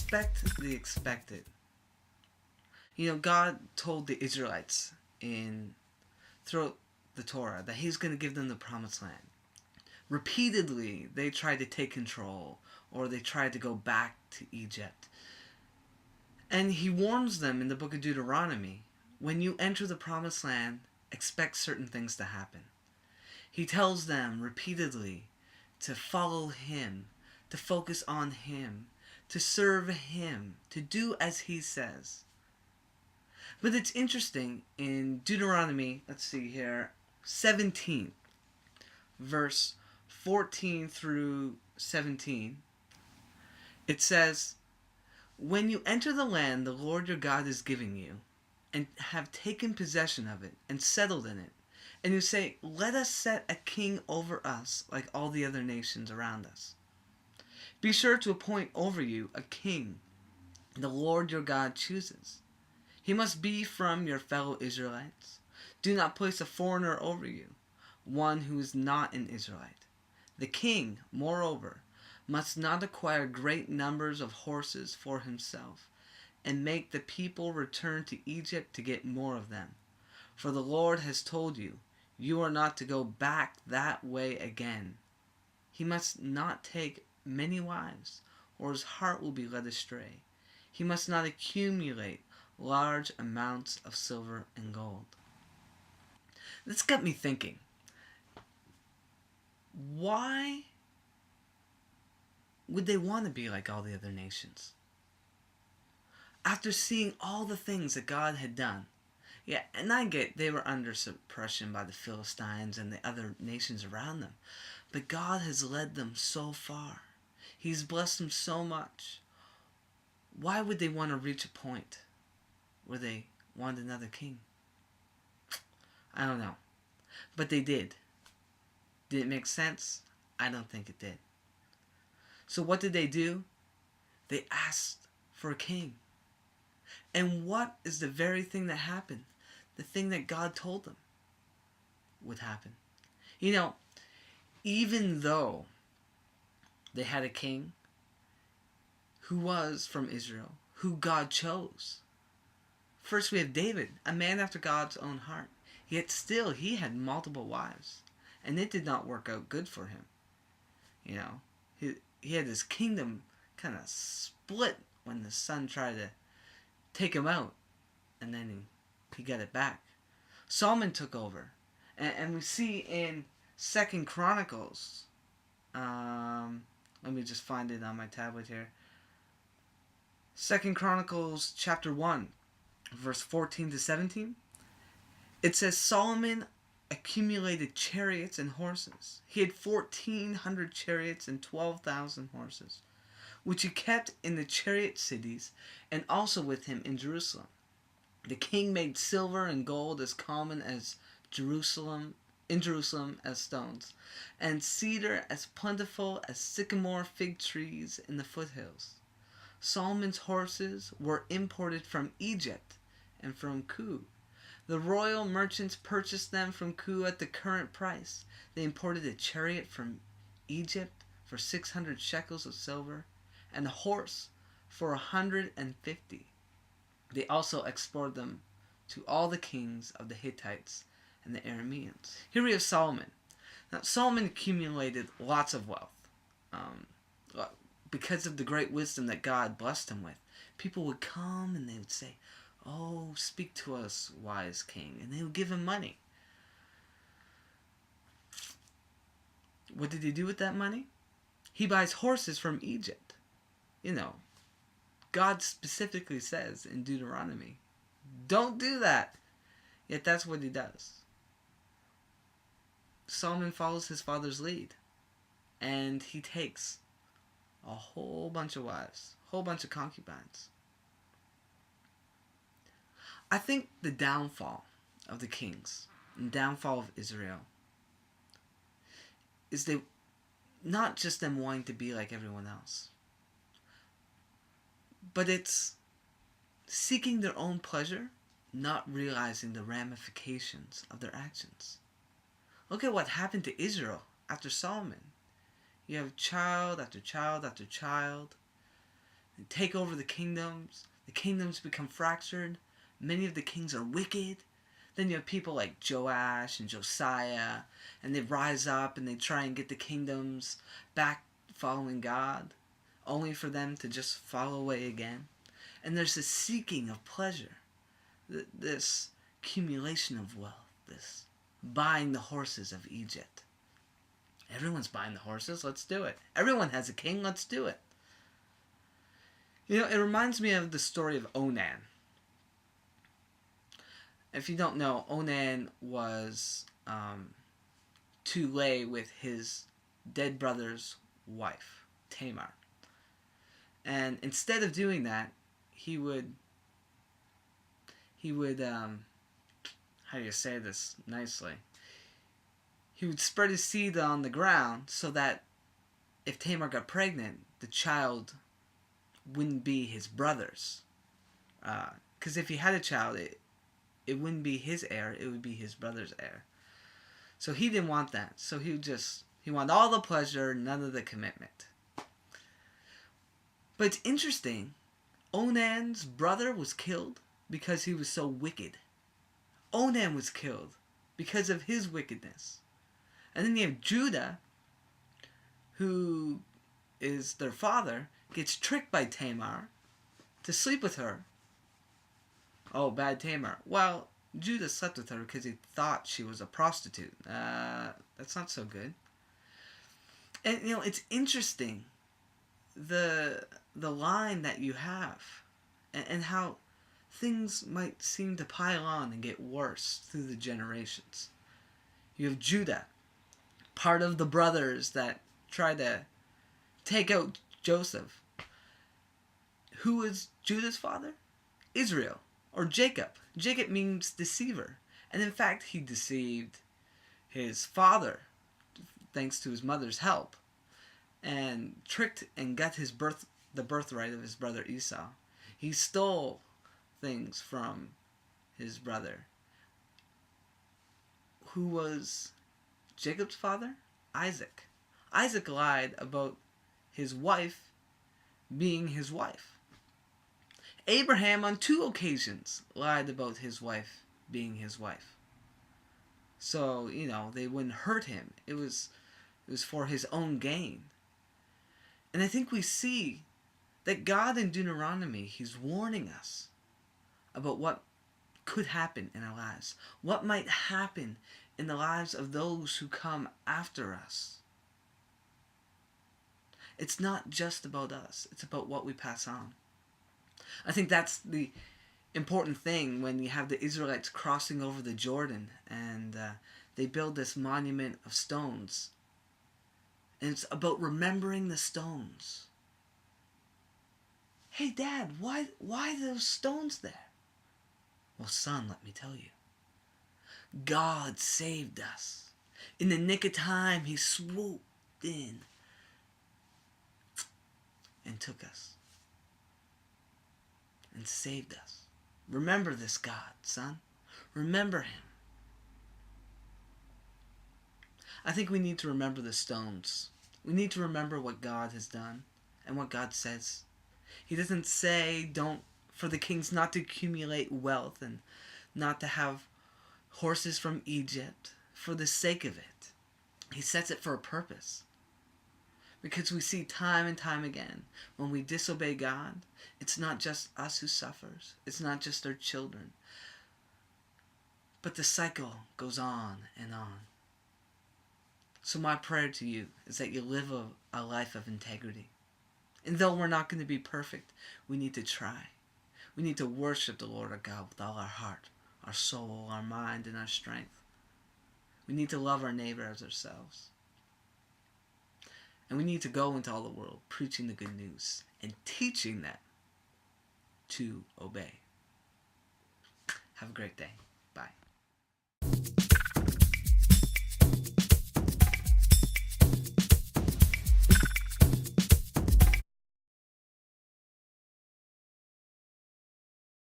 expect the expected. God told the Israelites in throughout the Torah that He's going to give them the promised land. Repeatedly, they tried to take control, or they tried to go back to Egypt. And He warns them in the book of Deuteronomy, when you enter the promised land, expect certain things to happen. He tells them repeatedly to follow Him, to focus on Him, to serve Him, to do as He says. But it's interesting, in Deuteronomy, 17, verse 14 through 17, it says, "When you enter the land the Lord your God is giving you, and have taken possession of it, and settled in it, and you say, 'Let us set a king over us like all the other nations around us,' be sure to appoint over you a king the Lord your God chooses. He must be from your fellow Israelites. Do not place a foreigner over you, one who is not an Israelite. The king, moreover, must not acquire great numbers of horses for himself, and make the people return to Egypt to get more of them. For the Lord has told you, you are not to go back that way again. He must not take many wives, or his heart will be led astray. He must not accumulate large amounts of silver and gold." This got me thinking. Why would they want to be like all the other nations? After seeing all the things that God had done. Yeah, and I get they were under suppression by the Philistines and the other nations around them. But God has led them so far. He's blessed them so much. Why would they want to reach a point where they want another king? I don't know. But they did. Did it make sense? I don't think it did. So what did they do? They asked for a king. And what is the very thing that happened? The thing that God told them would happen. Even though they had a king who was from Israel, who God chose. First we have David, a man after God's own heart. Yet still he had multiple wives. And it did not work out good for him. He had his kingdom kind of split when the son tried to take him out. And then he got it back. Solomon took over. And we see in 2 Chronicles, let me just find it on my tablet here. 2 Chronicles chapter 1, verse 14 to 17. It says, Solomon accumulated chariots and horses. He had 1,400 chariots and 12,000 horses, which he kept in the chariot cities and also with him in Jerusalem. The king made silver and gold as common as Jerusalem as stones, and cedar as plentiful as sycamore fig trees in the foothills. Solomon's horses were imported from Egypt and from Kue. The royal merchants purchased them from Kue at the current price. They imported a chariot from Egypt for 600 shekels of silver, and a horse for 150. They also exported them to all the kings of the Hittites and the Arameans. Here we have Solomon. Now, Solomon accumulated lots of wealth. Because of the great wisdom that God blessed him with. People would come and they would say, "Oh, speak to us, wise king." And they would give him money. What did he do with that money? He buys horses from Egypt. God specifically says in Deuteronomy, don't do that. Yet that's what he does. Solomon follows his father's lead. And he takes a whole bunch of wives, a whole bunch of concubines. I think the downfall of the kings and downfall of Israel is they not just them wanting to be like everyone else, but it's seeking their own pleasure, not realizing the ramifications of their actions. Look at what happened to Israel after Solomon. You have child after child after child. and take over the kingdoms. The kingdoms become fractured. Many of the kings are wicked. Then you have people like Joash and Josiah, and they rise up and they try and get the kingdoms back following God, only for them to just fall away again. And there's this seeking of pleasure, this accumulation of wealth, this buying the horses of Egypt. Everyone's buying the horses, let's do it. Everyone has a king, let's do it. You know, it reminds me of the story of Onan. If you don't know, Onan was to lay with his dead brother's wife, Tamar. And instead of doing that, he would how do you say this nicely? He would spread his seed on the ground so that if Tamar got pregnant, the child wouldn't be his brother's. Because if he had a child, it wouldn't be his heir, it would be his brother's heir. So he didn't want that. So he wanted all the pleasure, none of the commitment. But it's interesting, Onan's brother was killed because he was so wicked. Onan was killed because of his wickedness. And then you have Judah, who is their father, gets tricked by Tamar to sleep with her. Oh, bad Tamar. Well, Judah slept with her because he thought she was a prostitute. That's not so good. And, you know, it's interesting, the line that you have, and how things might seem to pile on and get worse through the generations. You have Judah, part of the brothers that try to take out Joseph. Who is Judah's father? Israel, or Jacob. Jacob means deceiver. And in fact, he deceived his father, thanks to his mother's help, and tricked and got the birthright of his brother Esau. He stole things from his brother. Who was Jacob's father? Isaac. Isaac lied about his wife being his wife. Abraham on 2 occasions lied about his wife being his wife. So, you know, they wouldn't hurt him. It was for his own gain. And I think we see that God in Deuteronomy, he's warning us about what could happen in our lives. What might happen in the lives of those who come after us. It's not just about us. It's about what we pass on. I think that's the important thing when you have the Israelites crossing over the Jordan and they build this monument of stones. And it's about remembering the stones. Hey, Dad, why are those stones there? Well, son, let me tell you. God saved us. In the nick of time, he swooped in and took us and saved us. Remember this God, son. Remember him. I think we need to remember the stones. We need to remember what God has done and what God says. He doesn't say for the kings not to accumulate wealth and not to have horses from Egypt for the sake of it. He sets it for a purpose. Because we see time and time again, when we disobey God, it's not just us who suffers. It's not just our children. But the cycle goes on and on. So my prayer to you is that you live a life of integrity. And though we're not going to be perfect, we need to try. We need to worship the Lord our God with all our heart, our soul, our mind, and our strength. We need to love our neighbor as ourselves. And we need to go into all the world preaching the good news and teaching them to obey. Have a great day. Bye.